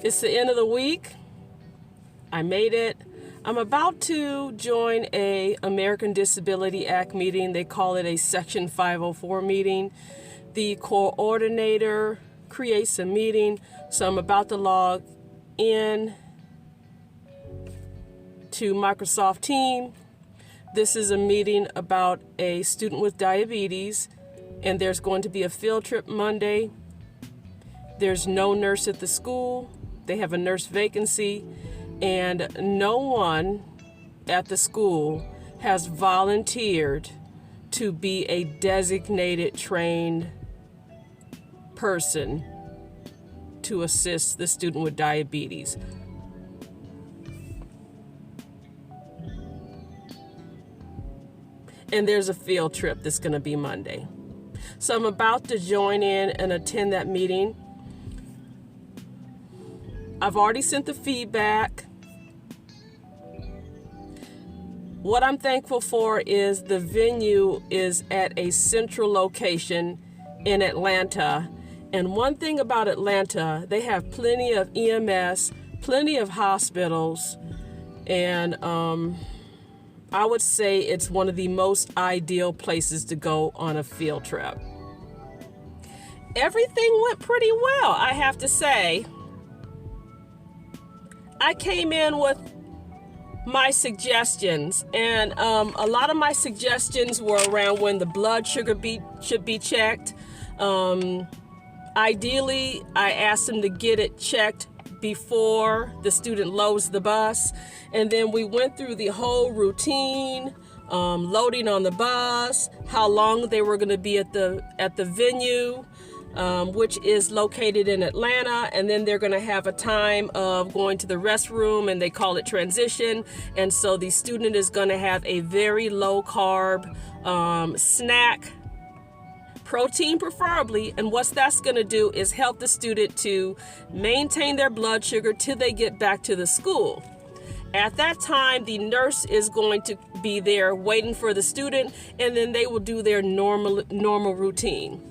It's the end of the week. I made it. I'm about to join a American Disability Act meeting. They call it a Section 504 meeting. The coordinator creates a meeting, so I'm about to log in to Microsoft Teams. This is a meeting about a student with diabetes, and there's going to be a field trip Monday. There's no nurse at the school. They have a nurse vacancy, and no one at the school has volunteered to be a designated trained person to assist the student with diabetes. And there's a field trip that's going to be Monday. So I'm about to join in and attend that meeting. I've already sent the feedback. What I'm thankful for is the venue is at a central location in Atlanta. And one thing about Atlanta, they have plenty of EMS, plenty of hospitals, and I would say it's one of the most ideal places to go on a field trip. Everything went pretty well, I have to say. I came in with my suggestions, and a lot of my suggestions were around when the blood sugar should be checked. Ideally, I asked them to get it checked before the student loads the bus, and then we went through the whole routine, loading on the bus, how long they were going to be at the venue, which is located in Atlanta, and then they're going to have a time of going to the restroom, and they call it transition. And so the student is going to have a very low carb snack, protein preferably, and what that's going to do is help the student to maintain their blood sugar till they get back to the school. At that time, the nurse is going to be there waiting for the student, and then they will do their normal routine.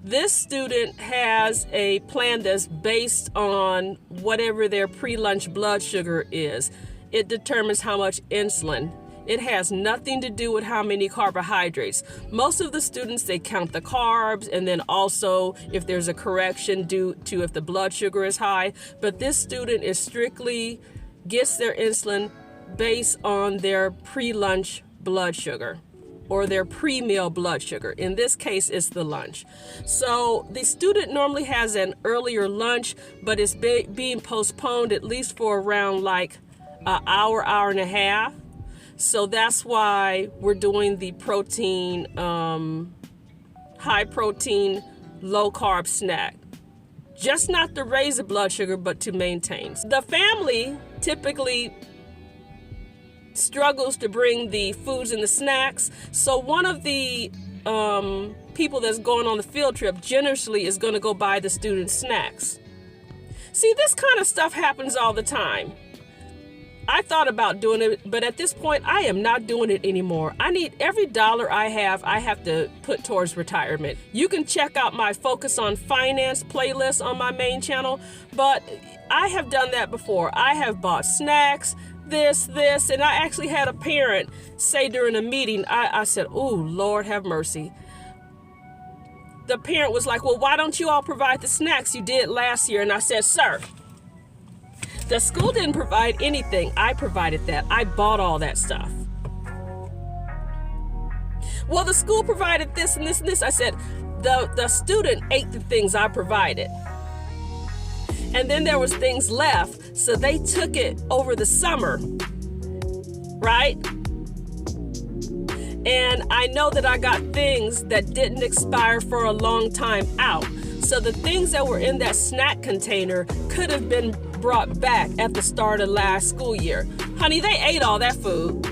This student has a plan that's based on whatever their pre-lunch blood sugar is. It determines how much insulin. It has nothing to do with how many carbohydrates. Most of the students, they count the carbs, and then also if there's a correction due to if the blood sugar is high. But this student is strictly gets their insulin based on their pre-lunch blood sugar or their pre-meal blood sugar. In this case, it's the lunch. So the student normally has an earlier lunch, but it's being postponed at least for around like an hour and a half. So that's why we're doing the protein, high protein, low carb snack. Just not to raise the blood sugar, but to maintain. The family typically struggles to bring the foods and the snacks. So one of the people that's going on the field trip generously is going to go buy the students snacks. See, this kind of stuff happens all the time. I thought about doing it, but at this point, I am not doing it anymore. I need every dollar I have to put towards retirement. You can check out my Focus on Finance playlist on my main channel, but I have done that before. I have bought snacks, this, and I actually had a parent say during a meeting, I said, "Ooh, Lord have mercy." The parent was like, "Well, why don't you all provide the snacks you did last year?" And I said, "Sir, the school didn't provide anything. I provided that. I bought all that stuff." "Well, the school provided this and this and this." I said, the student ate the things I provided. And then there was things left, so they took it over the summer, right? And I know that I got things that didn't expire for a long time out. So the things that were in that snack container could have been brought back at the start of last school year. Honey, they ate all that food.